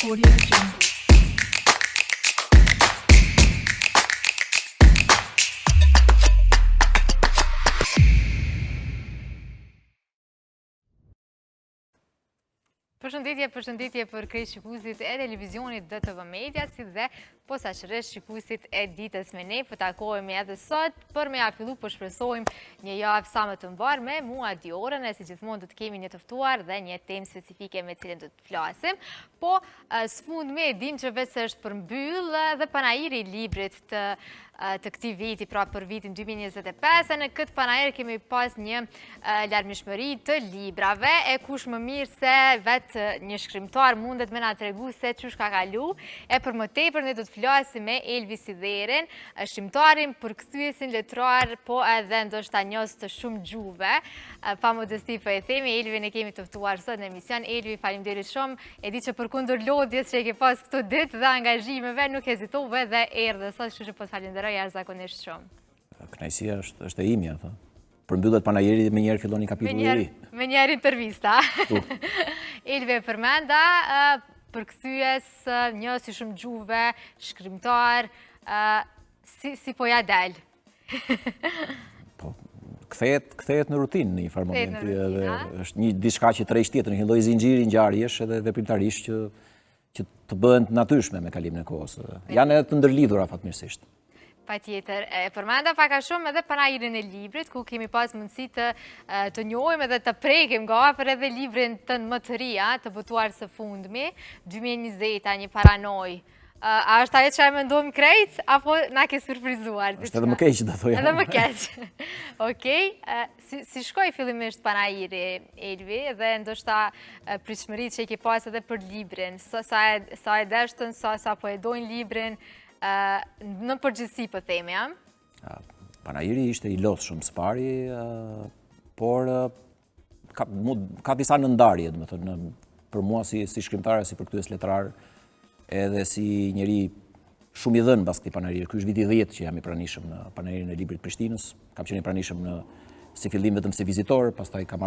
Audio Jungle. Përshëndetje për krejt shikuesit e televizionit DTV Media, si dhe posaçërisht shikuesit e ditës me ne. Po takohemi edhe sot për me ja fillu, po shpresojmë një javë sa më të mbar me mua Diorën, e si gjithmonë do të kemi një të ftuar dhe një temë specifike me cilën do të flasim. Po sfundmi dim që vetë se është përmbyll dhe panajiri i librit të këtij viti, pra për vitin 2025, në këtë panajir kemi pas një larmishmëri të librave, e kush më mirë se vetë një shkrimtar mundet me na tregu se çush ka kalu, e për më tepër ne do të flasim me Elvi Sidherin, shkrimtarin, përkthyesin letrar, po edhe ndoshta njohës të shumë gjuhëve. Pa modesti po e themi, Elvin e kemi të ftuar sot në emision. Elvi, faleminderit shumë. E di që përkundër lodhjes që e ke pas këto ditë dhe angazhimeve, nuk hezitove dhe erdhe sot, kështu që po të falenderoj jashtëzakonisht shumë. Kënaqësia është e imja, thë. Përmbyllet panajiri dhe menjëherë fillon një kapitulli i ri. Me njerë intervista. Elvi përmenda, përkthyes, njohës i shumë gjuhëve, shkrimtar, si po ja del? Kthehet në rutinë në një farë momenti, edhe është një diçka që tërheq tjetër, një lloj zinxhiri ngjarjesh edhe veprimtarisht që të bëhen të natyrshme me kalimin e kohës. Janë edhe të ndërlidhura fatmirësisht. Patjetër, e përmenda pak a shumë edhe panajirin e librit, ku kemi pas mundësi të njohim edhe të prekim nga afër edhe librin tënd më të ri, të botuar së fundmi, 2020, një paranoj. A është ajo që e mendojmë krejt, apo na ke surprizuar? Është edhe më keq, do thoja. Edhe më keq. Okej, si shkoi fillimisht panajiri, Elvi, dhe ndoshta pritshmëritë që i ke pas edhe për librin, sa e deshtën, sa po e dojnë librin, në përgjithësi po themi, Panajiri ishte i lodhshëm së pari, por ka disa nëndarje, domethënë, për mua si shkrimtar, si përkthyes letrar, edhe si njeri shumë i dhënë pas këtij panajiri. Ky është viti 10 që jam i pranishëm në panajirin e librit Prishtinës. Kam qenë i pranishëm si fillim vetëm si vizitor, pastaj kam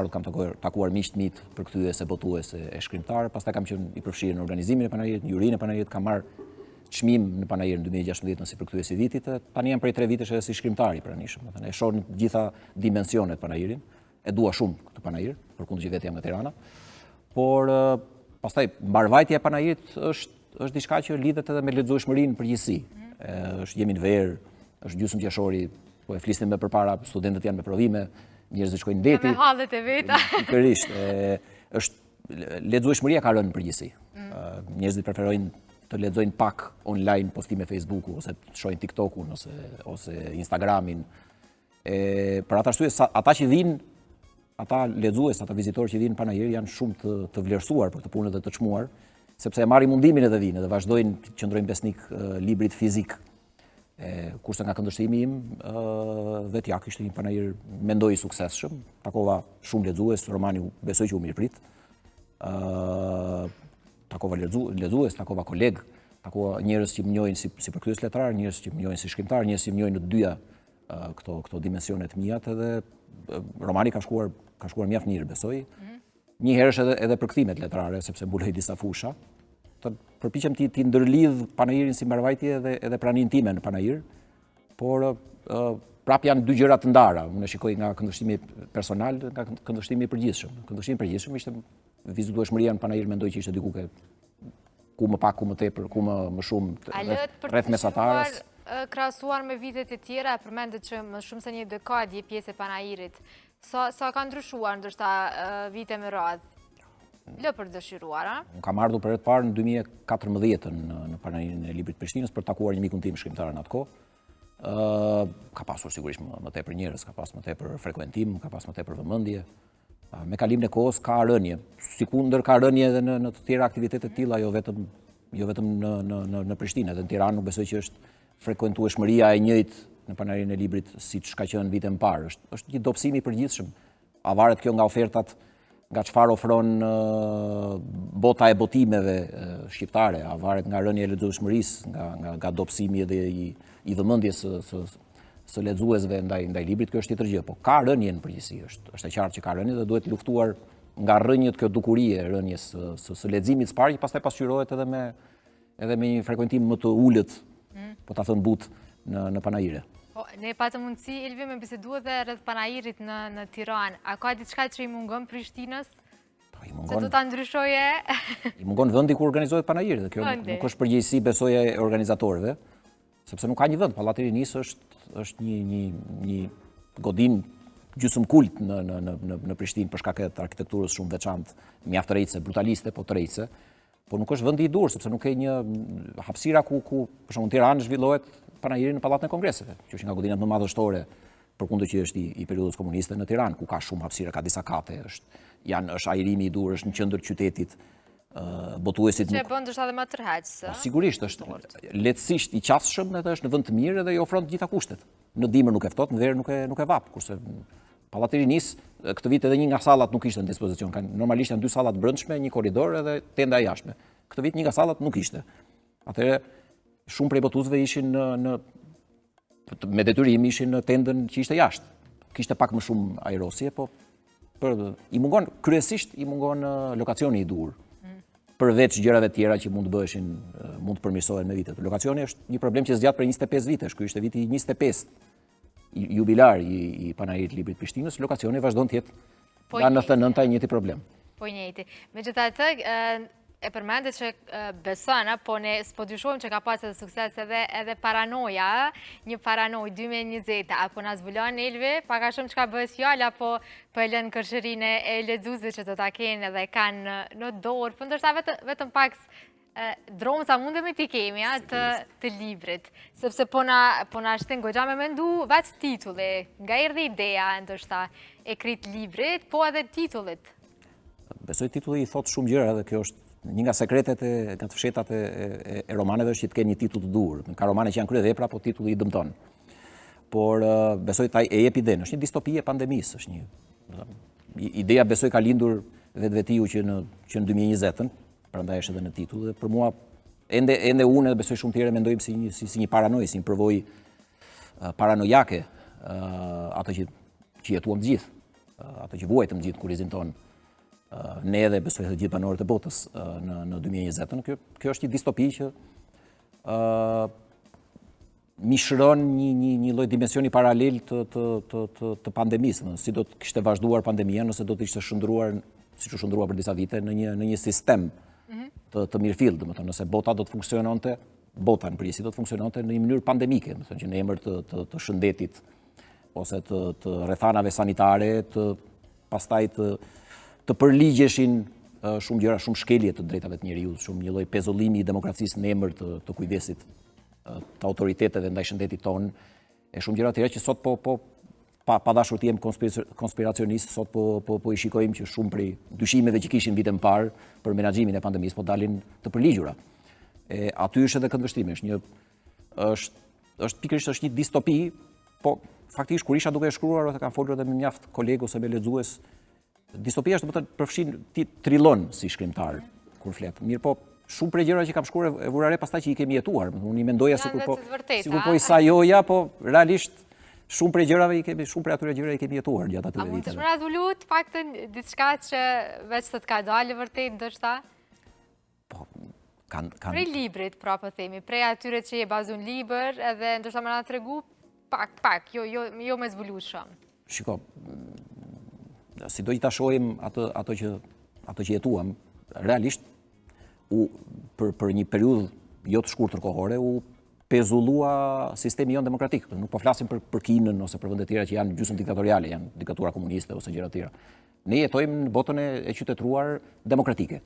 takuar miq të mit, përkthyes e botues e shkrimtar, pastaj kam qenë i përfshirë në organizimin e panajirit, në jurinë e panajirit, kam marrë çmim në panajirin 2016 si përkthyes i vitit, tani jam prej 3 vitesh edhe si shkrimtar i pranishëm. E shoh në të gjitha dimensionet panajirin, e dua shumë këtë panajir, përkundër që vetë jam nga Tirana, por pastaj mbarvajtja e panajirit është diçka që lidhet edhe me lexueshmërinë përgjithësi. Jemi në verë, është gjysmë qershori, po e flisnim më përpara, studentët janë me provime, njerëzit shkojnë ndeti. Me hallet e veta. Pikërisht, lexueshmëria ka rënë në përgjithësi. Njerëzit preferojnë të lexojnë pak online postime Facebooku, ose të shohin TikTokun, ose Instagramin. Për atë arsye, ata që vinë, ata lexues, ata vizitorë që vinë në panajir janë shumë të vlerësuar për këtë punë dhe të çmuar, sepse e marrin mundimin edhe vinë, dhe vazhdojnë të qëndrojnë besnik librit fizik. Kurse nga këndvështrimi im, vetë ja kishte një panajir mendoj i suksesshëm, takova shumë lexues, romani besoj që u mirëprit. Takova lexues, takova koleg, takova njerëz që më njohin si përkthyes letrar, njerëz që më njohin si shkrimtar, njerëz që më njohin në të dyja këto dimensionet mia, edhe romani ka shkuar mjaft mirë, besoj. Një herësh edhe përkthimet letrare, sepse mbuloj disa fusha. Përpiqem ti ndërlidh panajirin si mbarvajtje edhe praninë time në panajir, por prap janë dy gjëra të ndara. Unë shikoj nga këndvështrimi personal, nga këndvështrimi i përgjithshëm. Këndvështrimi i përgjithshëm ishte vizitueshmëria në panajir, mendoj që ishte diku ku më pak, ku më tepër, ku më shumë rreth mesatarës. Krahasuar me vitet e tjera, përmendet që më shumë se një dekadë je pjesë e panajirit. Sa ka ndryshuar ndoshta vite me radhë? Lë për dëshiruar, a? Unë kam ardhur për herë të parë në 2014 në panajirin e librit Prishtinës për takuar një mikun tim shkrimtar në atë kohë. Ka pasur sigurisht më tepër njerëz, ka pasur më tepër frekuentim, ka pasur më tepër vëmendje. Me kalimin e kohës ka rënje, sikundër ka rënje edhe në të tjera aktivitete të tilla, jo vetëm në Prishtinë, edhe në Tiranë nuk besoj që është frekuentueshmëria e njëjtë në panajirin e librit siç ka qenë vite më parë. Është një dobësim i përgjithshëm. A varet kjo nga ofertat, nga çfarë ofron bota e botimeve shqiptare, a varet nga rënja e lexueshmërisë, nga dobësimi edhe i vëmendjes së lexuesve ndaj librit, kjo është tjetër gjë, po ka rënje në përgjithësi, është e qartë që ka rënje dhe duhet luftuar nga rrënjët kjo dukurie rrënjes së leximit së parë, që pastaj pasqyrohet edhe me një frekuentim më të ulët, po ta thënë but, në Panajire. Po, ne patëm mundësi, Elvi, me bisedu edhe rreth Panajirit në Tiranë. A ka diçka që i mungon Prishtinës? Se do ta ndryshoje? I mungon vendi ku organizohet Panajiri, dhe kjo nuk është përgjegjësi besoj e organizatorëve, sepse nuk ka një vend. Pallati i Rinisë është një godin gjysmë kult në Prishtinë për shkak të arkitekturës shumë veçantë, mjaft rejtëse, brutaliste, po të rejtëse. Po nuk është vendi i dur, sepse nuk ka një hapësira ku për shembull në Tiranë zhvillohet Panajiri në Pallatin e Kongreseve, që është nga godinat më madhështore, përkundër që është i periudhës komuniste në Tiranë, ku ka shumë hapësira, ka disa kate, është ajrimi i dur, është në qendër qytetit, botuesit. Që e bën ndoshta edhe më tërheqës. Sigurisht është lehtësisht i qasshëm, edhe është në vend të mirë dhe i ofron të gjitha kushtet. Në dimër nuk e ftohet, në verë nuk e vap, kurse Pallati i Rinisë këtë vit edhe një nga sallat nuk ishte në dispozicion. Normalisht janë 2 sallat brendshme, një korridor edhe tenda e jashtme. Këtë vit një nga sallat nuk ishte. Atëherë shumë prej botuesve ishin me detyrim ishin në tendën që ishte jashtë. Kishte pak më shumë ajrosje, po kryesisht i mungon lokacioni i dur. Përveç gjërave tjera që mund të bëheshin, mund të përmirësohen me vitet. Lokacioni është një problem që zgjat për 25 vitesh. Ky ishte viti 25 jubilar i Panajirit Librit Prishtinës. Lokacioni vazhdon të jetë nga 99 njëjti problem. Po njëjti. Megjithatë, e përmendet që beson, po ne s'po dyshojmë që ka pasur sukses edhe paranoja, një paranojë 2020, apo na zbulon Elvi, pak a shumë çka bëhet fjala, apo po e lën kërshërinë e lexuesve që do ta kenë edhe kanë në dorë, po ndoshta vetëm pak dromca mundemi t'i kemi të librit, sepse po na shtin goxha me mendu vetë titulli, nga erdhi ideja ndoshta e krit librit, po edhe titullit. Besoj titulli i thot shumë gjëra dhe kjo është një nga sekretet nga të fshetat e romaneve është që të kenë një titull të dur. Ka romane që janë kryevepra, po titulli i dëmton. Por besoj taj e jep idenë, është një distopi e pandemisë, është ideja besoj ka lindur vetvetiu që në 2020-ën, prandaj është edhe në titull, dhe për mua ende unë dhe besoj shumë tjere mendojmë si një paranoj, si një përvojë paranojake, ato që jetuam gjithë, ato që vuajtëm gjithë kur izin tonë. Ne edhe besoj edhe gjithë banorët e botës në 2020-ën. Kjo është një distopi që mishron një lloj dimensioni paralel të pandemisë, si do të kishte vazhduar pandemia nëse do të ishte shndruar, siç u shndrua për disa vite, në një sistem të mirëfill, domethënë nëse bota do të funksiononte, bota në përgjithësi do të funksiononte në një mënyrë pandemike, domethënë që në emër të shëndetit ose të rrethanave sanitare, pastaj të përligjeshin shumë gjëra, shumë shkelje të drejtave të njerëzit, shumë një lloj pezullimi i demokracisë në emër të kujdesit të autoriteteve ndaj shëndetit tonë, e shumë gjëra të tjera që sot pa dashur të jem konspiracionist, sot po i shikojmë që shumë prej dyshimeve që kishin vite më parë për menaxhimin e pandemisë po dalin të përligjura. Aty është edhe këndvështrimi, është pikërisht është një distopi, po faktikisht kur isha duke e shkruar ose kam folur edhe me mjaft kolegë ose me lexues, distopia është domethënë përfshin ti trillon si shkrimtar kur flet. Mirë, po shumë prej gjërave që kam shkruar e vura re pastaj që i kemi jetuar. Unë i mendoja sikur po i sajoja, po realisht shumë prej gjërave shumë prej atyre gjërave i kemi jetuar gjatë atyre viteve. A mund të shpërndat vulut paktën diçka që veç të ka dalë vërtet ndoshta? Po prej librit, pra po themi, prej atyre që je bazon libër, edhe ndoshta më na tregu pak, jo me zbulut shumë. Shiko, si do që ta shohim ato që jetuam, realisht për një periudhë jo të shkurtër kohore u pezullua sistemi jonë demokratik. Nuk po flasim për Kinën ose për vende tjera që janë gjysmë diktatoriale, janë diktatura komuniste ose gjëra tjera. Ne jetojmë në botën e qytetëruar demokratike,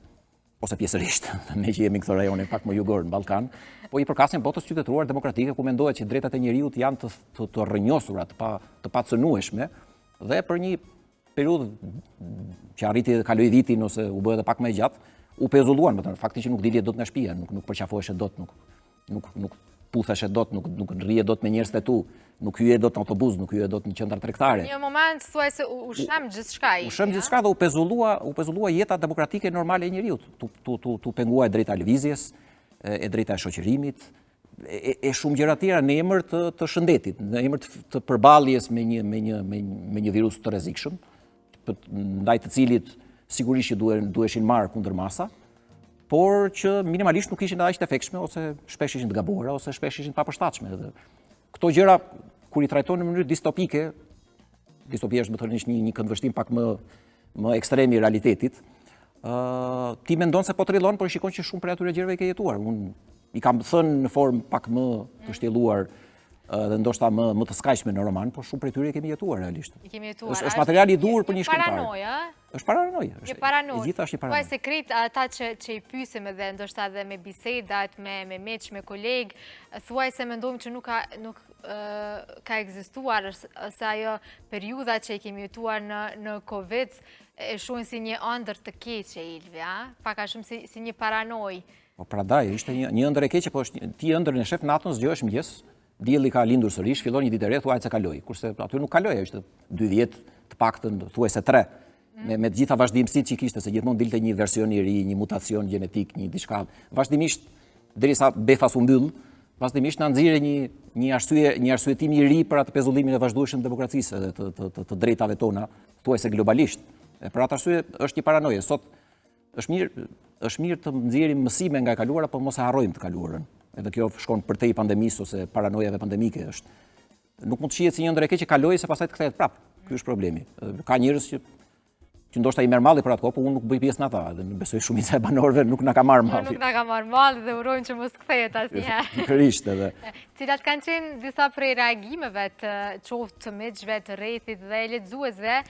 ose pjesërisht, ne që jemi këtë rajone pak më jugor në Ballkan, po i përkasim botës qytetëruar demokratike ku mendohet që drejtat e njerëzit janë të rrënjosura, të pacënueshme, dhe për një periudhë që arriti dhe kaloi vitin ose u bë edhe pak më e gjatë, u pezulluan, faktikisht nuk dilje dot nga shtëpia, nuk përqafoheshe dot, nuk putheshe dot, nuk rrije dot me njerëz të tu, nuk hyje dot në autobus, nuk hyje dot në qendra tregtare. Një moment thuaj se u shem gjithçka. U shem gjithçka dhe u pezullua jeta demokratike normale e njeriut. Tu penguaj drejta lëvizjes, e drejta e shoqërimit, e shumë gjëra tjera në emër të shëndetit, në emër të përballjes me një virus të rrezikshëm, ndaj të cilit sigurisht që duheshin marrë kundër masa, por që minimalisht nuk ishin aq të efektshme, ose shpesh ishin të gabuara, ose shpesh ishin të papërshtatshme. Dhe këto gjëra, kur i trajton në mënyrë distopike, distopia është më thënë një këndvështrim pak më ekstrem i realitetit, ti mendon se po të rrillon, por shikon që shumë prej atyre gjërave i ke jetuar. Unë i kam thënë në formë pak më të shtjelluar dhe ndoshta më të skajshme në roman, por shumë prej tyre i kemi jetuar realisht. I kemi jetuar. Është material i dur për një shkrimtar. Paranoja, Është paranoja. Një paranoja. E gjitha është një Po paranoja. e sekret ata që i pyesim edhe ndoshta edhe me bisedat, me miq, me koleg, thuaj se mendojmë që nuk ka ekzistuar ose ajo periudha që i kemi jetuar në Covid e shohin si një ëndër të keqe Ilvi, pak a shumë si një paranoj. Po prandaj ishte një ëndër e keqe, po është ti ëndrën e shef natën, zgjohesh mëngjes, dielli ka lindur sërish, fillon një ditë e re, thuaj se kaloi, kurse aty nuk kaloi, ishte 2 vjet të paktën, thuaj se 3. Me të gjitha vazhdimësitë që kishte, se gjithmonë dilte një version i ri, një mutacion gjenetik, një diçka. Vazhdimisht derisa Befas u mbyll, vazhdimisht na nxirre një arsyetim i ri për atë pezullimin e vazhdueshëm të demokracisë edhe të drejtave tona, thuaj se globalisht. E për atë arsye është një paranoje. Sot është mirë të nxjerrim mësime nga e kaluara, por mos e harrojmë të kaluarën. Edhe kjo shkon përtej pandemisë ose paranojave pandemike është. Nuk mund të shihet si një ëndër e keqe kaloi se pastaj të kthehet prapë. Ky është problemi. Ka njerëz që ndoshta i merr malli për atë kohë, por unë nuk bëj pjesë në ata, dhe besoj shumica e banorëve nuk na ka marrë malli. Nuk na ka marrë malli dhe urojmë që mos kthehet asnjëherë. Pikërisht edhe. Cilat kanë qenë disa prej reagimeve të qoftë të miqve, të rrethit dhe lexuesve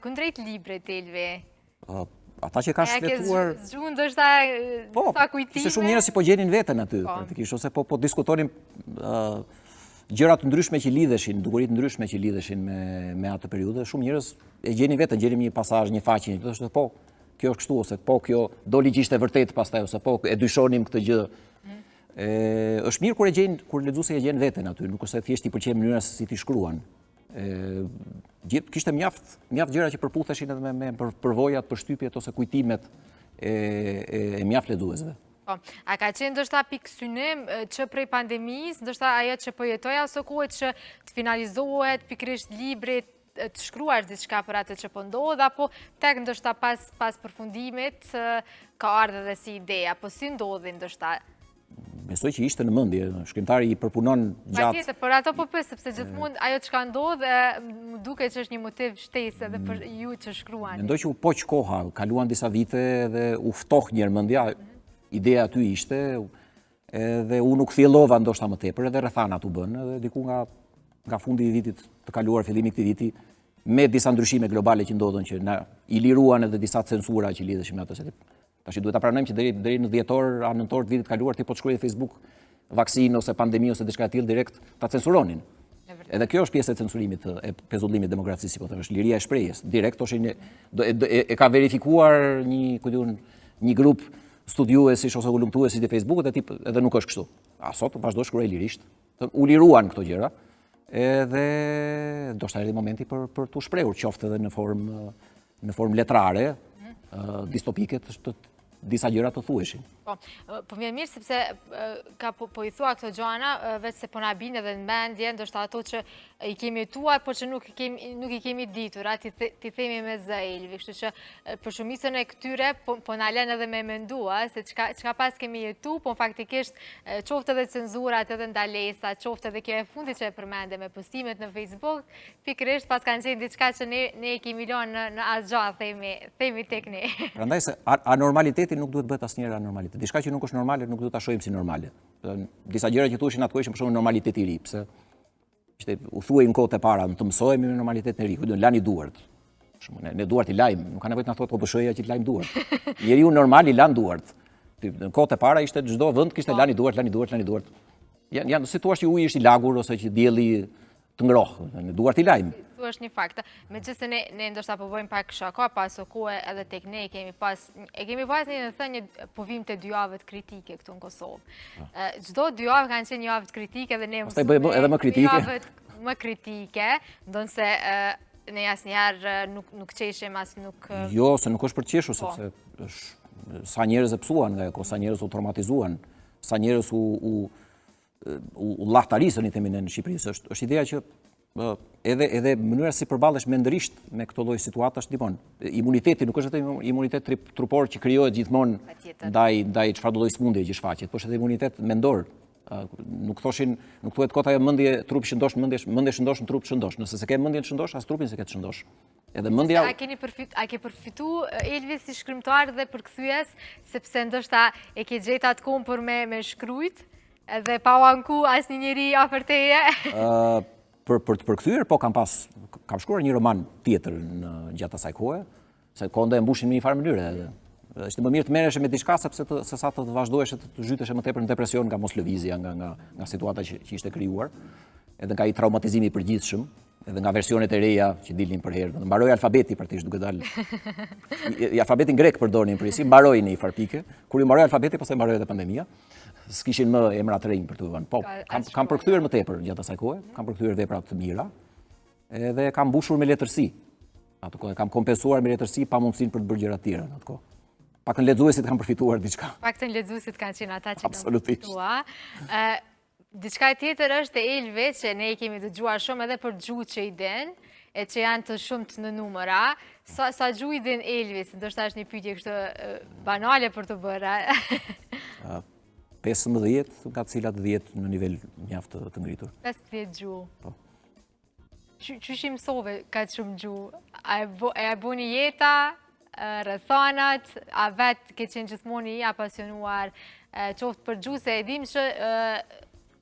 kundrejt librit Elvi? Ata që kanë shfletuar... Zgjuar ndoshta sa kujtime. Ishte shumë njerëz që po gjenin veten aty, praktikisht, ose po diskutonin gjëra të ndryshme që lidheshin, dukuri të ndryshme që lidheshin me atë periudhë. Shumë njerëz e gjenin veten, gjenim një pasazh, një faqe, thoshte po, kjo është kështu, ose po kjo doli që ishte vërtet pastaj, ose po e dyshonim këtë gjë. Është mirë kur lexuesi e gjen veten aty, nuk është se thjesht i pëlqen mënyra se si ti shkruan. Kishte mjaft gjëra që përputheshin edhe me përvojat, përshtypjet ose kujtimet e mjaft lexuesve. A ka qenë ndoshta pikë synim që prej pandemisë, ndoshta ajo që po jetoja së kohë që të finalizohet pikërisht libri, të shkruar diçka për atë që po ndodh, apo tek ndoshta pas përfundimit ka ardhur edhe si ide, apo si ndodhi ndoshta? Besoj që ishte në mendje, shkrimtari i përpunon gjatë. Patjetër, por ato po pyes sepse gjithmonë ajo çka ndodh, më duket që është një motiv shtesë edhe për ju që shkruani. Mendoj që u poq koha, kaluan disa vite dhe u ftoh një herë mendja. Ideja aty ishte, edhe unë nuk fillova ndoshta më tepër, edhe rrethanat u bën, edhe diku nga fundi i vitit të kaluar, fillimi i këtij viti, me disa ndryshime globale që ndodhen, që na i liruan edhe disa censura që lidheshin me ato. Tash duhet ta pranojmë që deri në dhjetor, nëntor të vitit kaluar ti po të shkruaje në Facebook vaksinë ose pandemi ose diçka e tillë direkt ta censuronin. Edhe kjo është pjesë e censurimit, e pezullimit demokracisë, si po them, është liria e shprehjes. Direkt e ka verifikuar një grup studiuesish ose ulëmtuesish të Facebookut edhe nuk është kështu. Sot vazhdo shkruaj lirisht. U liruan këto gjëra, edhe ndoshta erdhi momenti për t'u shprehur, qoftë edhe në formë letrare, distopike, disa gjëra të thuheshin. Po vjen mirë sepse po i thua këto gjëra, vetë se po na bin edhe në mendje, ndoshta ato që i kemi jetuar, por që nuk i kemi ditur, ti themi me zë Elvi, kështu që për shumicën e këtyre po na lën edhe me mendua se çka pas kemi jetu, po faktikisht qoftë edhe cenzurat, edhe ndalesa, qoftë edhe kjo e fundit që e përmende me postimet në Facebook, pikërisht pas kanë qenë diçka që ne e kemi lënë në asgjë, themi tek ne. Prandaj se anormaliteti nuk duhet bëhet asnjëherë anormalitet. Diçka që nuk është normale nuk duhet ta shohim si normale. Disa gjëra që thuheshin atkohë ishin për shembull normalitet i ri, pse u thuaj në kohët e para, të mësojmë me normalitetin e ri, ku lani duart. Ne duart i lajm, nuk ka nevojë të na thotë OBSH-ja që të lajm duart. Njeriu normal i lan duart. Në kohët e para ishte çdo vend kishte lani duart. Janë si thua që uji është i lagur ose që dielli të ngrohtë, ne duart i lajm. Kjo është një fakt. Megjithëse ne ndoshta po bëjmë pak shaka, pas kohë edhe tek ne kemi pas një thënie povim të 2 javët kritike këtu në Kosovë. Çdo 2 javë kanë qenë javë kritike dhe ne pastaj bëjmë edhe më kritike. Javët më kritike, ndonse ne asnjëherë nuk qeshim as nuk. Jo, se nuk është për të qeshur, sepse sa njerëz e psuan nga ajo, sa njerëz u traumatizuan, sa njerëz u llahtarisën i themin në Shqipëri. Është ideja që edhe mënyra si përballesh mendërisht me këto lloj situatash, ndihmon. Imuniteti nuk është vetëm imunitet trupor që krijohet gjithmonë ndaj çfarëdo lloj sëmundje që shfaqet, por është edhe imunitet mendor. Nuk thuhet kot ajo mendje trup shëndosh, mendje shëndosh, trup shëndosh. Nëse se ke mendjen shëndosh, as trupin se ke të shëndosh. Edhe mendja a ke përfitu Elvis si shkrimtar dhe përkthyes, sepse ndoshta e ke gjetë atë kohën për me shkruajt edhe pa u anku asnjë njeri afër teje. Për të përkthyer, po kam shkruar një roman tjetër në gjatë asaj kohe, se konde e mbushin në një farë mënyrë edhe. Është më mirë të merresh me diçka sepse sa të vazhdohesh të zhytesh më tepër në depresion nga moslëvizja, nga situata që ishte krijuar, edhe nga i traumatizimi i përgjithshëm, edhe nga versionet e reja që dilnin për herë. Mbaroi alfabeti praktikisht duke dalë. Alfabetin grek përdornin përgjithësi, mbaroi në një farë pike. Kur i mbaroi alfabeti, pastaj mbaroi edhe pandemia. S'kishin më emra të rinj për të vënë. Po, kam përkthyer më tepër gjatë asaj kohe, kam përkthyer vepra të mira, edhe kam mbushur me letërsi. Atë kohë kam kompensuar me letërsi pa mundësinë për të bërë gjëra të tjera në atë kohë. Paktën lexuesit kanë përfituar diçka. Paktën lexuesit kanë qenë ata që kanë përfituar. Diçka tjetër është e Elvis që ne i kemi dëgjuar shumë edhe për gjuhët që i den, e që janë të shumt në numëra. Sa gjuhë i den Elvis? Ndoshta është një pyetje kështu banale për të bërë. 15, nga të cilat 10 në nivel mjaft të ngritur. 15 gjuhë. Po. Qysh i mësove ka shumë gjuhë? E buni jeta, rrethanat, a vetë ke qenë gjithmonë i apasionuar qoftë për gjuhë, se e dim që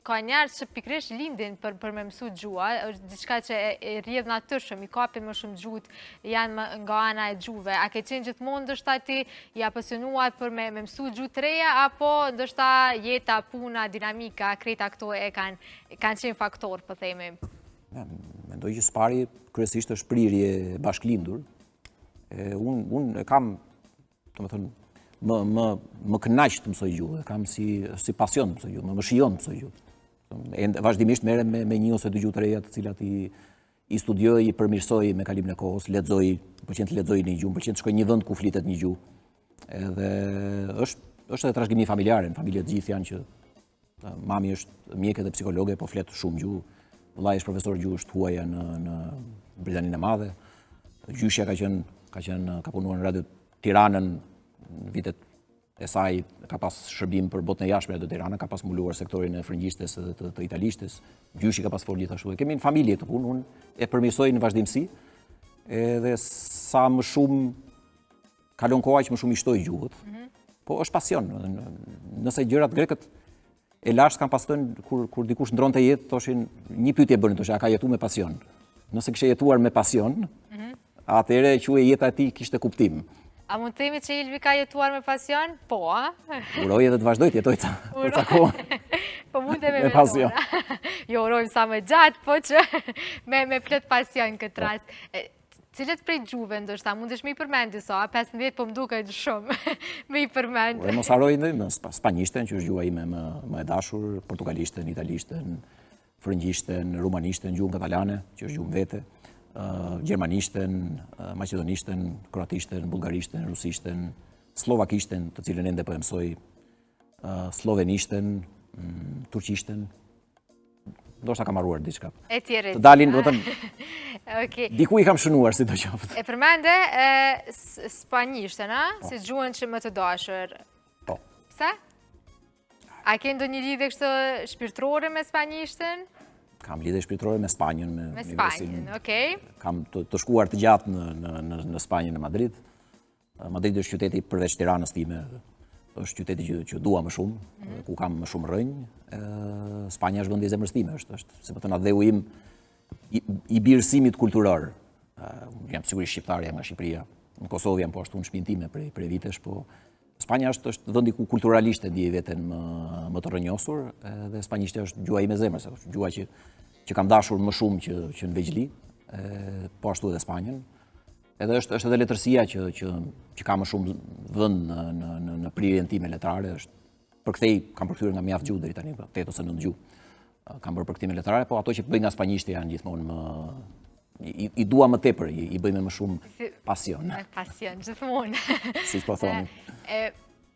ka njerëz që pikërisht lindin për me mësu gjuha, është diçka që e rrjedh natyrshëm, i kapin më shumë gjuhët, janë nga ana e gjuhëve. A ke qenë gjithmonë ndoshta ti i apasionuar për me mësu gjuhë të reja, apo ndoshta jeta, puna, dinamika, krejta këto e kanë qenë faktor, po themi? Mendoj që spari kryesisht është prirje bashkëlindur. Unë kam, domethënë, më kënaq të mësoj gjuhë, kam si pasion të mësoj gjuhë, më shijon të mësoj gjuhë. Vazhdimisht merrem me një ose dy gjuhë të reja të cilat i studioj, i përmirësoj me kalimin e kohës, lexoj, pëlqen të lexoj një gjuhë, pëlqen të shkoj në një vend ku flitet një gjuhë. Edhe është edhe trashëgimi familjare, në familje të gjithë janë që mami është mjeke dhe psikologe, po flet shumë gjuhë. Vllai është profesor gjuhësh huaja në Britaninë e Madhe. Gjyshja ka punuar në Radio Tiranën në vitet e saj, ka pas shërbim për botën e jashtme Radio Tirana, ka pas mbuluar sektorin e frëngjishtes dhe të italishtes. Gjyshi ka pas folur gjithashtu. Kemi në familje këtë punë, unë e përmirësoj në vazhdimsi, edhe sa më shumë kalon koha që më shumë i shtoj gjuhët. Po është pasion. Nëse gjërat grekët e lashtë kanë pas thënë kur dikush ndronte jetë, thoshin një pyetje bënin, thoshin a ka jetuar me pasion. Nëse kishe jetuar me pasion, atëherë quhej jeta e tij kishte kuptim. A mund të themi që Elvi ka jetuar me pasion? Po, a? Uroj edhe të vazhdoj të jetoj për ca kohë. Po mund të me pasion. Jo, urojmë sa më gjatë, po që me plot pasion këtë rast. Cilet prej gjuhëve ndoshta mundesh me i përmendi sa, 15 po më duket shumë me i përmend. Ure mos haroj në spanjishten, që është gjuha ime më e dashur, portugalishten, italishten, frëngjishten, rumanishten, gjuhën katalane, që është gjuhën vete, gjermanishten, maqedonishten, kroatishten, bullgarishten, rusishten, slovakishten, të cilën ende po e mësoj, slovenishten, turqishten. Ndoshta kam harruar diçka. E tjerë. Të dalin, Okej. Diku i kam shënuar si do qoftë. E përmende spanjishten, a? Si gjuhën që më të dashur. Po. Pse? A ke ndonjë lidhje kështu shpirtërore me spanjishten? Kam lidhje shpirtërore me Spanjën, me Spanjën, okej. Kam të shkuar të gjatë në Spanjën në Madrid. Madrid është qyteti përveç Tiranës time, është qyteti që dua më shumë, ku kam më shumë rënjë. Spanja është vendi i zemrës time, është si po thënë dheu im i birësimit kulturor. Jam sigurisht shqiptar, jam nga Shqipëria. Në Kosovë jam po ashtu në shtëpinë time prej vitesh, po Spanja është vendi ku kulturalisht e ndjej veten më të rrënjosur, dhe spanjishtja është gjuha ime e zemrës, është gjuha që kam dashur më shumë që në vegjëli, po ashtu edhe Spanjën. Edhe është edhe letërsia që ka më shumë vend në prirjen time letrare, është përkthej, kam përkthyer nga mjaft gjuhë deri tani, 8 ose 9 gjuhë. Kam bërë përkthime letrare, po ato që bëj nga spanjishtja janë gjithmonë i dua më tepër, i bëj me më shumë pasion. Me pasion, gjithmonë. Siç po thoni.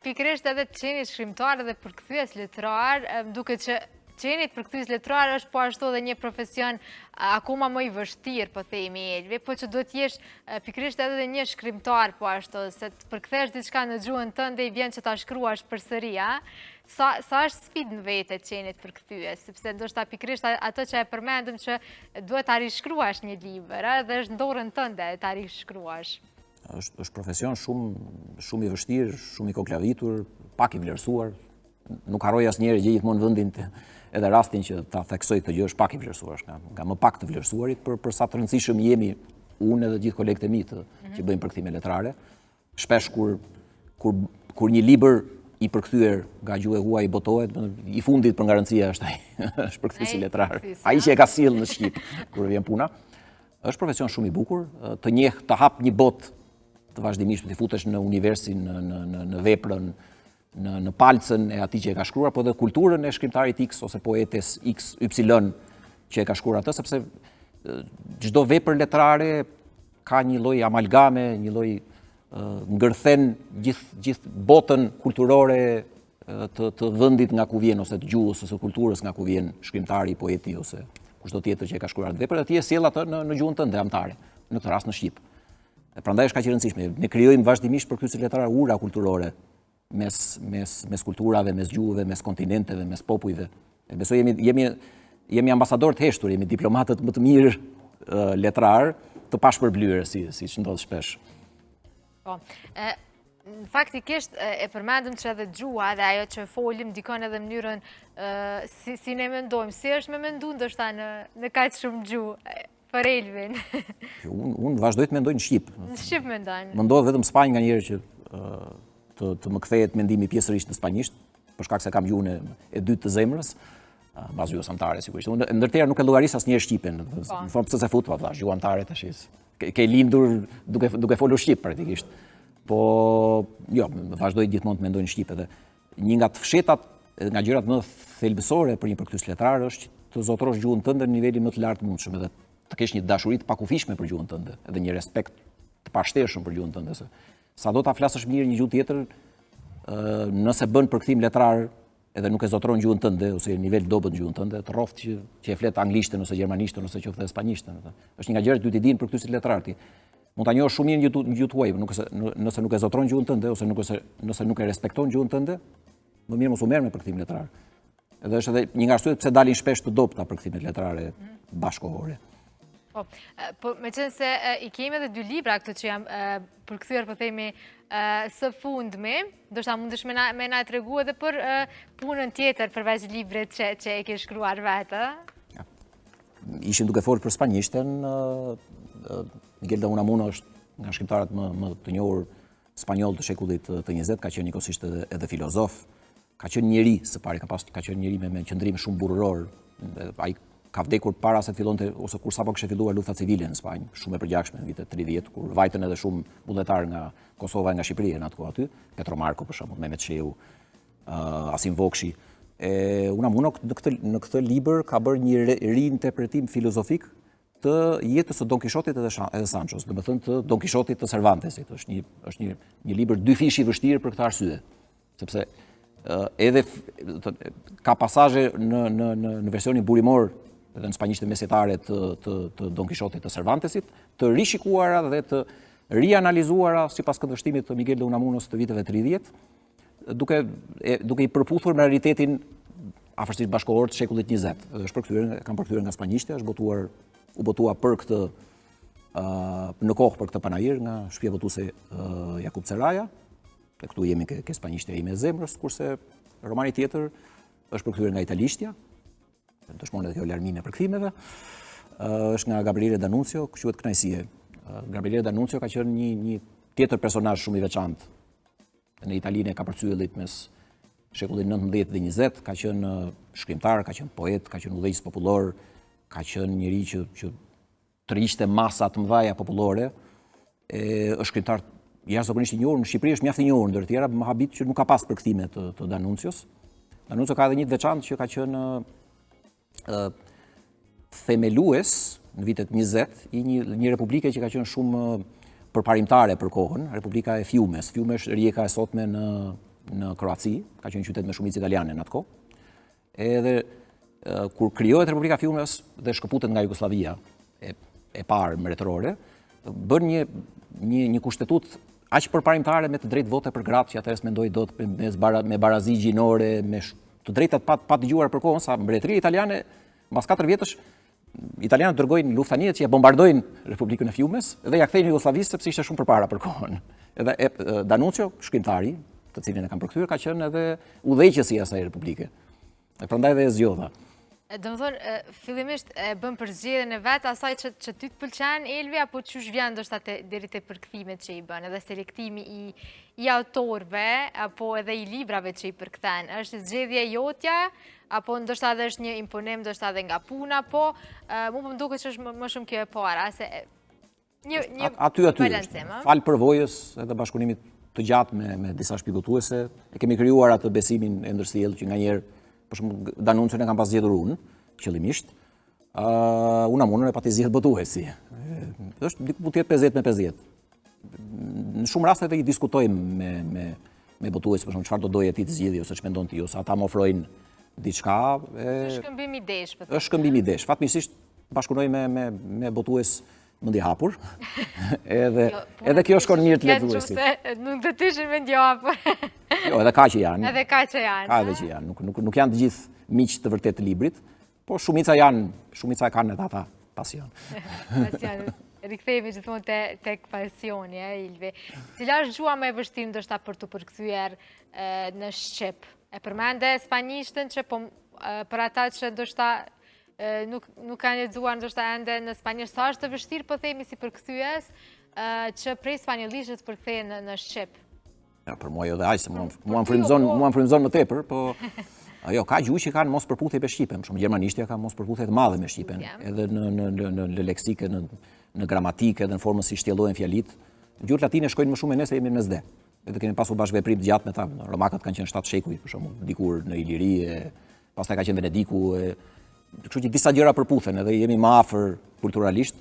Pikërisht edhe të qeni shkrimtar dhe përkthyes letrar, më duket që qenit përkthyes letrar është po ashtu edhe një profesion akoma më i vështirë, po themi Elvi, po që duhet jesh pikërisht edhe një shkrimtar po ashtu, se të përkthesh diçka në gjuhën tënde i vjen që ta shkruash përsëri, a? Sa është sfidë në vete qenit përkthyes, sepse ndoshta pikërisht ato që e përmendëm që duhet ta rishkruash një libër, dhe është në dorën tënde ta rishkruash. Është profesion shumë i vështirë, shumë i koklavitur, pak i vlerësuar. Nuk harroj asnjëherë gjithmonë vendin edhe rastin që ta theksoj këtë gjë është pak i vlerësuar, nga më pak të vlerësuarit për sa të rëndësishëm jemi unë edhe gjithë kolegët e mi që bëjmë përkthime letrare. Shpesh kur një libër i përkthyer nga gjuhë e huaj botohet, i fundit për garancia është ai, është përkthyesi letrar. Ai që e ka sill në shqip kur vjen puna. Është profesion shumë i bukur, të hap një botë të vazhdimisht, të futesh në universin, në veprën, në palcën e atij që e ka shkruar, po dhe kulturën e shkrimtarit X ose poetes X, Y që e ka shkruar atë, sepse çdo vepër letrare ka një lloj amalgame, një lloj ngërthen gjithë botën kulturore të vendit nga ku vjen, ose të gjuhës ose kulturës nga ku vjen shkrimtari, poeti ose kushdo tjetër që e ka shkruar atë vepër, dhe ti e sjell atë në gjuhën tënde amtare, në këtë rast në shqip. Prandaj është kaq e rëndësishme. Ne krijojmë vazhdimisht përkthyes letrar ura kulturore mes kulturave, mes gjuhëve, mes kontinenteve, mes popujve. E besoj jemi ambasador të heshtur, jemi diplomatët më të mirë letrar të pashpërblyer, siç ndodh shpesh. Po. Faktikisht e përmendëm që edhe gjuha dhe ajo që folim dikon edhe mënyrën si ne mendojmë, si është me mendu ndoshta në kaq shumë gjuhë për Elvin. Unë vazhdoj të mendoj në shqip. Në shqip mendojnë. Më ndodh vetëm spanjë nganjëherë që të më kthehet mendimi pjesërisht në spanjisht, për shkak se kam gjuhën e dytë të zemrës, bazë gjuhës amtare sigurisht. Unë ndërtera nuk e llogaris asnjëherë shqipen. Në formë pse se fut, po thash, gjuha amtare tash. Ke lindur duke folur shqip praktikisht. Po jo, vazhdoj gjithmonë të mendoj në shqip, edhe një nga të fshetat, nga gjërat më thelbësore për një përkthyes letrar është të zotrosh gjuhën tënde në nivelin më të lartë mundshëm, edhe të kesh një dashuri të pakufishme për gjuhën tënde, edhe një respekt të pashtershëm për gjuhën tënde. Sa do ta flasësh mirë një gjuhë tjetër, nëse bën përkthim letrar edhe nuk e zotron gjuhën tënde ose në nivel dobët gjuhën tënde, të rroft që e flet anglishtën ose gjermanishten ose qoftë spanjishtën. Është një nga gjërat që duhet i dinë përkthyesit letrar ti. Mund ta njohësh shumë mirë në gjuhë tuaj, nëse nuk e zotron gjuhën tënde ose nëse nuk e respekton gjuhën tënde, më mirë mos u merr me përkthim letrar. Edhe është edhe një nga arsyet pse dalin shpesh të dobta përkthimet letrare bashkëkohore. Po me qenë se i kemi edhe 2 libra këto që jam përkthyer, po themi, së fundmi, ndoshta mundesh me na tregu edhe për punën tjetër përveç librit që e ke shkruar vetë. Ishim duke folur për spanjishten. Miguel de Unamuno është nga shkrimtarët më të njohur spanjoll të shekullit të 20, ka qenë njëkohësisht edhe filozof, ka qenë njeri së pari, ka qenë njeri me qëndrim shumë burror. Ai ka vdekur para se të fillonte ose kur sapo kishte filluar lufta civile në Spanjë, shumë e përgjithshme në vitet 30, kur vajtën edhe shumë vullnetar nga Kosova e nga Shqipëria në atë kohë aty, Petro Marko për shembull, Mehmet Sheu, Asim Vokshi. Unamuno në këtë libër ka bërë një riinterpretim filozofik të jetës së Don Kishotit edhe Sanchos, domethënë të Don Kishotit të Cervantesit. Është një libër dy fish i vështirë për këtë arsye, sepse edhe ka pasazhe në versionin burimor edhe në spanjishten mesetare të Don Kishotit të Cervantesit, të rishikuara dhe të rianalizuara sipas këndvështrimit të Miguel de Unamunos të viteve 30, duke i përputhur me realitetin afërsisht bashkëkohor të shekullit 20. Është kam përkthyer nga spanjishtja, u botua për këtë në kohë për këtë panajir nga shtëpia botuese Jakub Ceraja. Këtu jemi ke spanjishtja ime e zemrës, kurse romani tjetër është përkthyer nga italishtja. Dëshmon edhe kjo larmime e përkthimeve. Është nga Gabriele D'Annunzio, quhet Kënaqësie. Gabriele D'Annunzio ka qenë një tjetër personazh shumë i veçantë. Në Italinë ka përcjellit mes shekullit 19 dhe 20, ka qenë shkrimtar, ka qenë poet, ka qenë udhëheqës popullor, ka qenë njëri që tërhiqte masa të mëdha popullore. Është shkrimtar jashtëzakonisht i njohur, në Shqipëri është mjaft i njohur, ndër të tjera më habit që nuk ka pas përkthime të D'Annunzios. D'Annunzio ka edhe një të veçantë që ka qenë themelues në vitet 20 i një republike që ka qenë shumë përparimtare për kohën, Republika e Fiumes. Fiume është rijeka e sotme në Kroaci, ka qenë qytet me shumicë italiane në atë kohë. Edhe kur krijohet Republika e Fiumës dhe shkëputet nga Jugoslavia e parë mbretërore, bën një kushtetut aq përparimtare me të drejtë vote për gratë, që atëherë mendoj do të me barazi gjinore, me të drejtat pa dëgjuar për kohën, sa mbretëria italiane mbas 4 vjetësh italianët dërgojnë luftaniet që ja bombardojnë Republikën e Fiumës dhe ja kthejnë Jugosllavisë sepse ishte shumë përpara për kohën. Edhe D'Annunzio, shkrimtari, të cilin e kam përkthyer, ka qenë edhe udhëheqësi i asaj republike. Prandaj dhe e zgjodha. Do më thonë, fillimisht e bën përzgjedhjen e vet asaj që ty të pëlqen Elvi, apo çush vjen ndoshta deri te përkthimet që i bën, edhe selektimi i autorëve apo edhe i librave që i përkthen. Është zgjedhje jotja, apo ndoshta edhe është një imponim, ndoshta edhe nga puna, po mu më duket që është më shumë kjo e para, se një balancim. Fal përvojës edhe bashkëpunimit të gjatë me disa shpjegutuese, e kemi krijuar atë besimin e ndërsjellë që nganjëherë për shumë D'Annunzion e kam pas zgjedhur unë, qëllimisht. Unë amunën e pati zgjedh botuesi. Është mund të jetë 50-50. Në shumë raste edhe i diskutojmë me botuesi, për shumë çfarë do doje ti të zgjidhje ose ç'mendon ti, ose ata më ofrojnë diçka. Është shkëmbim idesh. Është shkëmbim idesh. Fatmirësisht bashkunoj me botues mendje hapur. Edhe kjo shkon mirë të lexuesit. Nuk do të ishin mendje hapur. Jo, edhe ka që janë. Edhe ka që janë. Ka edhe që janë. Nuk janë të gjithë miq të vërtet të librit, po shumica janë, shumica e kanë edhe ata pasion. Pasion. Rikthehemi gjithmonë tek pasioni, Ilvi. Cila është gjuha më e vështirë ndoshta për të përkthyer në shqip? E përmende spanjishtën që për ata që ndoshta nuk kanë lexuar ndoshta ende në spanjisht, sa është të vështirë po themi si përkthyes që prej spanjollisht të përkthehen në shqip? Ja, për mua jo dhe aq, se mua më frymëzon më tepër, po ajo ka gjuhë që kanë mos përputhje me shqipen, për shembull gjermanishtja ka mos përputhje të madhe me shqipen, edhe në leksike, në gramatikë, edhe në formën si shtjellohen fjalit. Gjuhët latine shkojnë më shumë me ne se jemi në zde. Edhe kemi pasur bashkëveprim të gjatë me ta. Romakët kanë qenë 7 shekuj, për shembull, dikur në Iliri, pastaj ka qenë Venediku, kështu që disa gjëra përputhen, edhe jemi më afër kulturalisht.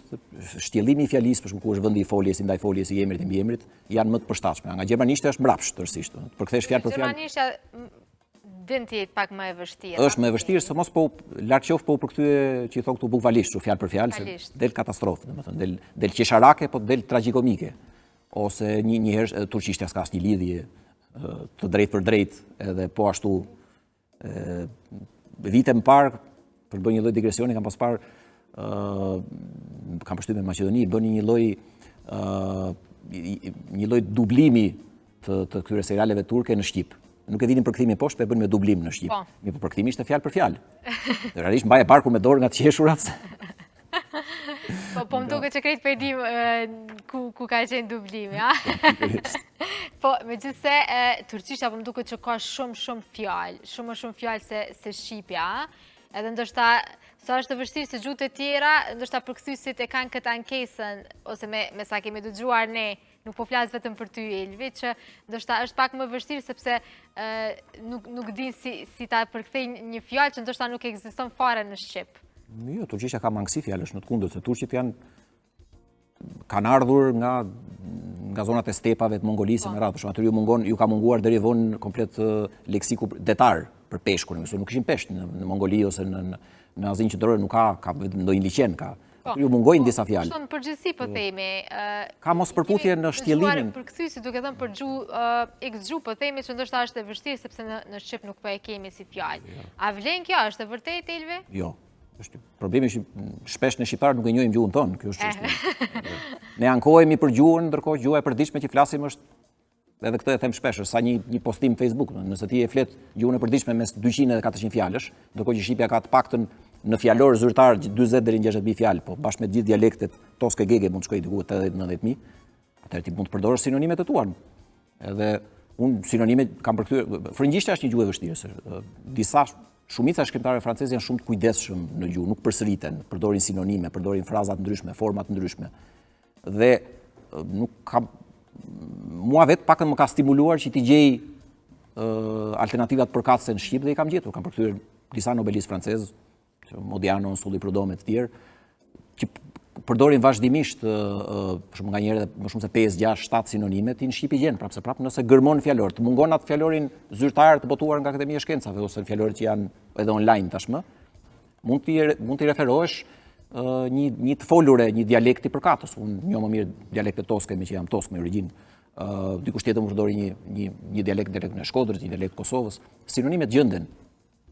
Shtjellimi i fjalisë, për shembull, ku është vendi i foljes, i ndaj foljes, i emrit, i mbiemrit, janë më të përshtatshme. Nga gjermanishtja është mbrapsht tërësisht. Përkthesh fjalë për fjalë. Gjermanishtja din të jetë pak më e vështirë. Është më e vështirë, se mos po larg qoftë po përkthye që i thon këtu bukvalisht, fjalë për fjalë, se del katastrofë, domethënë del qesharake, po del tragjikomike. Ose një herë turqishtja s'ka asnjë lidhje të drejtë për drejtë, edhe po ashtu vite më parë, për të bërë një lloj digresioni, kam pas parë kam përshtypjen në Maqedoni, bëni një lloj dublimi të këtyre serialeve turke në shqip. Nuk e dinin përkthimin poshtë, e bën me dublim në shqip. Mi po përkthimi ishte fjalë për fjalë. Realisht mbaje barku me dorë nga të qeshurat. Po më duket që krejt për dim ku ka qenë dublimi, ja? Po, megjithse, turqishtja po më duket që ka shumë fjalë, shumë fjalë se shqipja, edhe ndoshta sa është të vështirë se gjuhët e tjera, ndoshta përkthyesit e kanë këtë ankesën, ose me sa kemi dëgjuar ne, nuk po flas vetëm për ty, Elvi, që ndoshta është pak më vështirë sepse nuk din si ta përkthejnë një fjalë që ndoshta nuk ekziston fare në shqip. Jo, turqishtja ka mangësi fjalësh, në të kundërt, se turqit kanë ardhur nga zonat e stepave të Mongolisë me radhë, për shkak aty ju ka munguar deri vonë komplet leksiku detar për peshkun, nuk kishin peshk në Mongoli ose në Azinë Qendrore, nuk ka ndonjë liqen, ju mungojnë disa fjalë. Në përgjithësi po themi, ka mos përputhje në shtjellimin. Përkthyesi duke thënë për gjuhë X gjuhë, po themi që ndoshta është e vështirë sepse në shqip nuk po e kemi si fjalë. A vlen kjo, është e vërtetë, Elvi? Jo. Problemi është shpesh në shqiptar nuk e njohim gjuhën tonë, kjo është çështja. Ne ankohemi për gjuhën, ndërkohë gjuha e përditshme që flasim është, edhe këtë e them shpesh, është sa një postim Facebook, nëse ti e flet gjuhën e përditshme mes 200 dhe 400 fjalësh, ndërkohë që shqipja ka të paktën në fjalor zyrtar 40 deri në 60.000 fjalë, po bashkë me të gjithë dialektet toske gege mund të shkojë diku 80-90.000, atëherë ti mund të përdorësh sinonimet e tua. Edhe unë sinonime kam përkthyer, frëngjishtja është një gjuhë e vështirë, shumica e shkrimtarëve francezë janë shumë të kujdesshëm në gjuhë, nuk përsëriten, përdorin sinonime, përdorin fraza të ndryshme, forma të ndryshme. Dhe nuk kam mua vetë pakën më ka stimuluar që t'i gjej alternativat përkatëse në shqip dhe i kam gjetur. Kam përkthyer disa nobelistë francezë, Modiano, Sully Prudhomme të tjerë, që përdorin vazhdimisht, për shembull nganjëherë më shumë se 5, 6, 7 sinonime ti në shqip i gjen prapse nëse gërmon fjalor, të mungon atë fjalorin zyrtar të botuar nga Akademia e Shkencave ose fjalorit që janë edhe online tashmë, mund t'i referohesh një të folure, një dialekti përkatës. Unë njoh më mirë dialektet toske, me që jam tosk me origjinë. Dikush tjetër më përdori një dialekt në Shkodrës, një dialekt Kosovës. Sinonimet gjenden.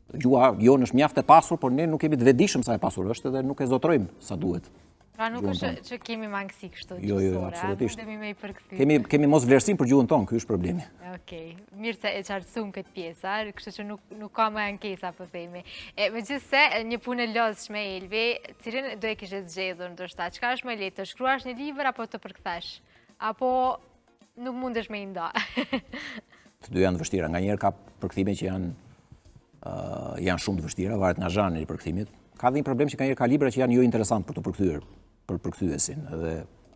Gjua jonë është mjaft e pasur, por ne nuk kemi të vetëdijshëm sa e pasur është dhe nuk e zotrojmë sa duhet. Pra nuk është që kemi mangësi kështu Jo, gjësore, absolutisht. mundemi me i përkthyer. Kemi mos vlerësim për gjuhën tonë, ky është problemi. Okej, mirë se e qartësuam këtë pjesë, kështu që nuk ka më ankesa po themi. Megjithëse një punë e lodhshme Elvi, cilën do e kishe zgjedhur ndoshta, çka është më lehtë, të shkruash një libër apo të përkthesh? Apo nuk mundesh me i nda? Të dy janë të vështira, nganjëherë ka përkthime që janë shumë të vështira, varet nga zhanri i përkthimit. Ka dhe një problem që nganjëherë ka libra që janë jo interesant për të përkthyer, për përkthyesin, dhe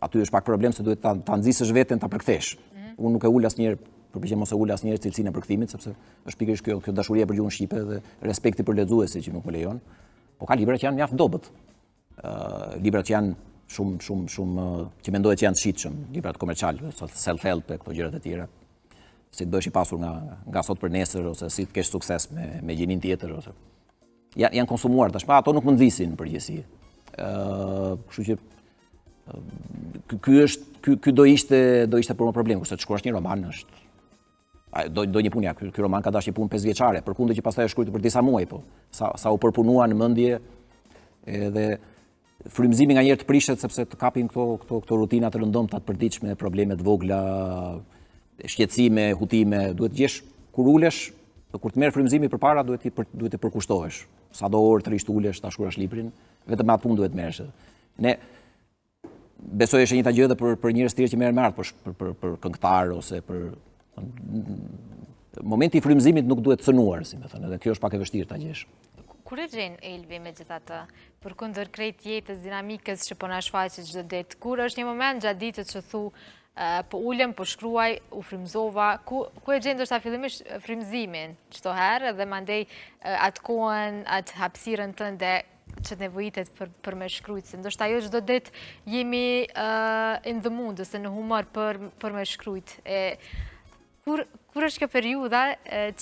aty është pak problem se duhet ta nxisësh veten ta përkthesh. Unë nuk e ul asnjëherë, përpiqem mos e ul asnjëherë cilësinë e përkthimit, sepse është pikërisht kjo dashuria për gjuhën shqipe dhe respekti për lexuesit që nuk më lejon. Po ka libra që janë mjaft dobët. Librat që janë shumë që mendohet që janë të shitshëm, librat komercial, self-help e këto gjërat e tjera. Si të bëhesh i pasur nga sot për nesër, ose si të kesh sukses me gjinin tjetër, ose janë konsumuar tashmë, ato nuk më nxisin në përgjithësi. Kështu që ky do ishte për më problem, kurse të shkruash një roman është do një punë, ky roman ka dashur një punë 5 vjeçare, përkundër që pastaj është shkruar për disa muaj, po sa u përpunua në mendje, edhe frymëzimi nganjëherë të prishet sepse të kapin këto rutina të rëndomta të përditshme, probleme të vogla, shqetësime, hutime, duhet gjesh kur ulesh, kur të merr frymëzimi përpara duhet të përkushtohesh. Sa do orë të risht ulesh ta shkruash librin, vetëm me atë punë duhet merresh. Ne besoj është e njëjta gjë edhe për njerëz të tjerë që merren me art, për këngëtar ose për momenti i frymëzimit nuk duhet cënuar, si më thënë, edhe kjo është pak e vështirë ta gjesh. Kur e gjen Elvi megjithatë, përkundër krejt jetës dinamikës që po na shfaqet çdo ditë, kur është një moment gjatë ditës që thu po ulem, po shkruaj, u frymëzova, ku e gjen ndoshta fillimisht frymëzimin çdo herë dhe mandej atë kohën, atë hapësirën tënde që të nevojitet për me shkrujt, se ndoshta jo çdo ditë jemi in the mood ose në humor për me shkrujt. Kur është kjo periudha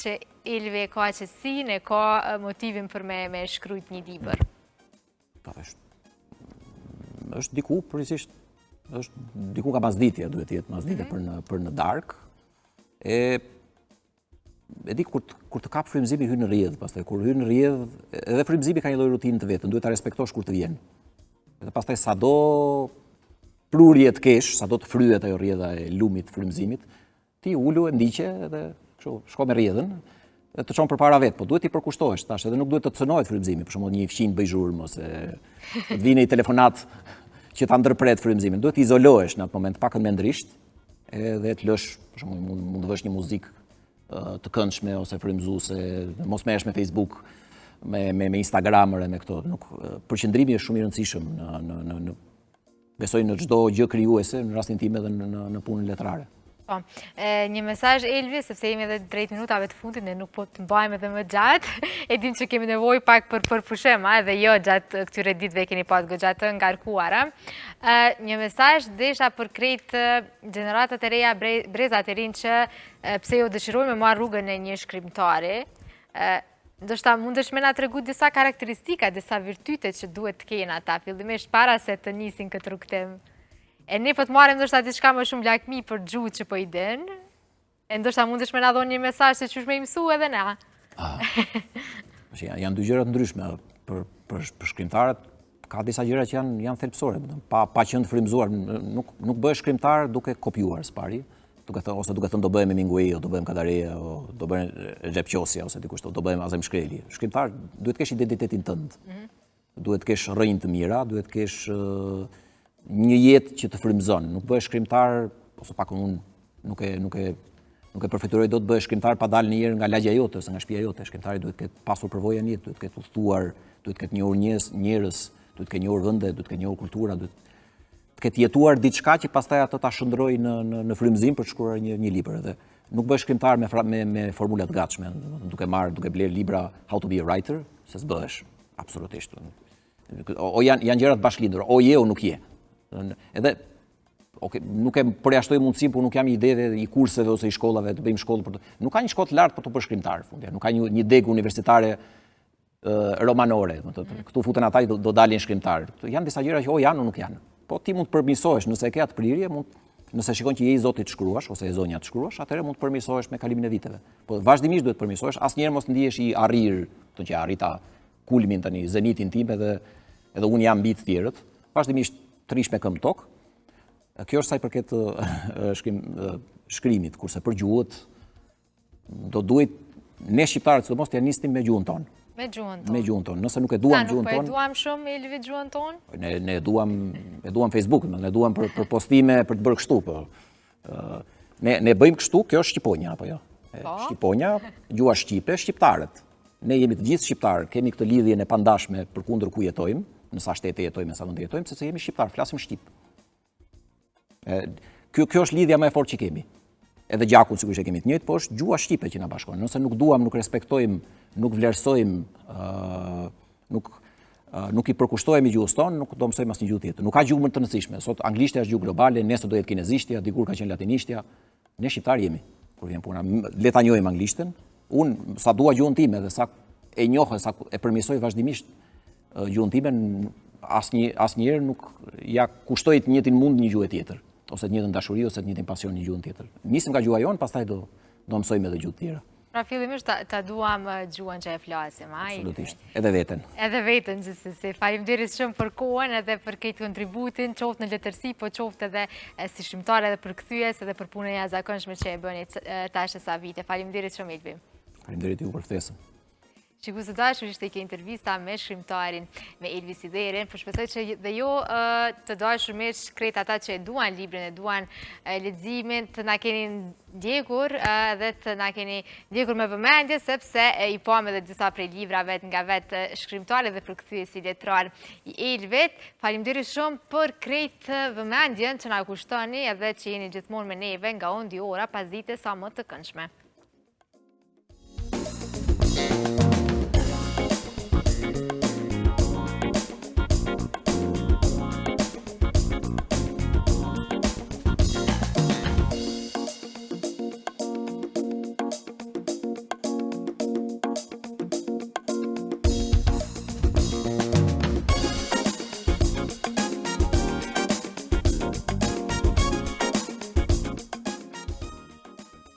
që Elvi ka qetësinë, ka motivin për me shkrujt një libër? Është diku, përgjithsisht, është diku ka pasditje, duhet të jetë pasditje për në darkë. E di kur të kap frymëzimi hyn në rrjedh, pastaj kur hyn në rrjedh, edhe frymëzimi ka një lloj rutinë të vetën, duhet ta respektosh kur të vjen. Edhe pastaj sado prurje të kesh, sado të fryhet ajo rrjedha e lumit të frymëzimit, ti ulu e ndiqe edhe kështu shko me rrjedhën, dhe të çon përpara vet, po duhet i përkushtohesh tash, edhe nuk duhet të cënohet frymëzimi, për shembull një fqinj bëj zhurmë ose të vini një telefonat që ta ndërpret frymëzimin, duhet të izolohesh në atë moment pakën mendrisht, edhe të lësh, për shembull mund të vësh një muzikë të këndshme ose frymëzuese, mos merresh me Facebook, me Instagramër e me këto. Përqendrimi është shumë i rëndësishëm besoj në çdo gjë krijuese, në rastin tim edhe në punën letrare. Po, një mesazh Elvi, sepse jemi edhe drejt minutave të fundit, ne nuk po të mbajmë edhe më gjatë. E dim që kemi nevojë pak për pushim, edhe jo gjatë këtyre ditëve keni pas goxha të ngarkuara. Një mesazh desha për krejt gjeneratat e reja, brezat e rinj që pse jo dëshirojnë me marrë rrugën e një shkrimtari. Ndoshta mundesh me na tregu disa karakteristika, disa virtyte që duhet të kenë ata, fillimisht para se të nisin këtë rrugtim. E ne po të marrim ndoshta diçka më shumë lakmi për gjuhë që po i den, e ndoshta mundesh me na dhoni një mesazh se çush me i mësu edhe na. Janë dy gjëra të ndryshme. Për shkrimtarët ka disa gjëra që janë thelbësore, pa qenë të frymëzuar, nuk bëhesh shkrimtar duke kopjuar s'pari, ose duke thënë do bëhem Hemingway, do bëhem Kadareja, do bëhem Recep Qosja, ose dikush do bëhem Azem Shkreli. Shkrimtar duhet kesh identitetin tënd. Duhet kesh rrënjë të mira, duhet kesh një jetë që të frymëzon. Nuk bëhesh shkrimtar, ose pak unë nuk e përfituroj dot bëhesh shkrimtar pa dalë një herë nga lagja jote ose nga shtëpia jote. Shkrimtari duhet të ketë pasur përvojën jetë, duhet të ketë udhëtuar, duhet të ketë njohur njerëz, duhet të ketë njohur vende, duhet të ketë njohur kultura, duhet të ketë jetuar diçka që pastaj atë ta shndrojë në frymëzim për të shkruar një libër. Dhe nuk bëhesh shkrimtar me formula të gatshme, duke bler libra How to be a writer, se s'bëhesh absolutisht. O janë gjëra të bashkëlindur, o je o nuk je. Edhe nuk e përjashtoj mundësinë, por nuk jam i ideve i kurseve ose i shkollave të bëjmë shkollë nuk ka një shkollë të lartë për të bërë shkrimtar, nuk ka një degë universitare romanore. Këtu futen ata që do dalin shkrimtarë. Janë disa gjëra që o janë o nuk janë. Po ti mund të përmirësohesh nëse e ke atë prirje, nëse shikon që je i Zotit të shkruash ose e zonja të shkruash, atëherë mund të përmirësohesh me kalimin e viteve. Po vazhdimisht duhet të përmirësohesh, asnjëherë mos ndihesh i arrir, të që arrita kulmin tani, zenitin tim edhe unë jam mbi të tjerët. Vazhdimisht të rish me këmbë tokë. Kjo është sa i përket shkrimit, kurse për gjuhët do duhet ne shqiptarët sidomos të nisnim me gjuhën tonë. Me gjuhën tonë. Me gjuhën tonë. Nëse nuk e duam gjuhën tonë. Nuk e duam shumë Elvi gjuhën tonë? Ne e duam Facebook, ne duam për postime, për të bërë kështu. Ne bëjmë kështu, kjo është Shqiponja, apo jo? Shqiponja, gjuha shqipe, shqiptarët. Ne jemi të gjithë shqiptarë, kemi këtë lidhje në pandashme përkundër ku jetojmë, në sa shtete jetojmë, në sa vende jetojmë, sepse jemi shqiptarë, flasim shqip. Kjo është lidhja më e fortë që kemi. Edhe gjakun sigurisht e kemi të njëjtë, po është gjuha shqipe që na bashkon. Nëse nuk duam, nuk respektojmë, nuk vlerësojmë, nuk i përkushtohemi gjuhës tonë, nuk do mësojmë asnjë gjuhë tjetër. Nuk ka gjuhë më të rëndësishme. Sot anglishtja është gjuhë globale, nesër do jetë kinezishtja, dikur ka qenë latinishtja. Ne shqiptar jemi kur vjen puna. Le ta njohim anglishtën. Unë sa dua gjuhën time dhe sa e njoh, sa e përmirësoj vazhdimisht gjuhën time, asnjëherë nuk ja kushtoj të njëjtin mund një gjuhë tjetër, ose të njëjtën dashuri ose të njëjtin pasion një gjuhën tjetër. Nisim nga gjuha jonë, pastaj do mësojmë edhe gjuhë tjera. Pra fillimisht ta duam gjuhën që e flasim, a? Absolutisht. Edhe veten. Edhe veten, gjithsesi. Faleminderit shumë për kohën edhe për këtë kontributin, qoftë në letërsi, po qoftë edhe si shkrimtar edhe për kthyes edhe për punën e jashtëzakonshme që e bëni tash sa vite. Faleminderit shumë Elvi. Faleminderit ju për ftesën. Shikues të dashur, ishte kjo intervista me shkrimtarin, me Elvi Siderin, por shpresoj që dhe jo të dashur me shkret ata që e duan librin, e duan leximin, të na keni ndjekur dhe të na keni ndjekur me vëmendje, sepse i pam edhe disa prej livrave nga vetë shkrimtarët dhe përkthyesi letrar i Elvit. Faleminderit shumë për krejt vëmendjen që na kushtoni edhe që jeni gjithmonë me neve nga Ondi Ora pas ditës sa më të këndshme.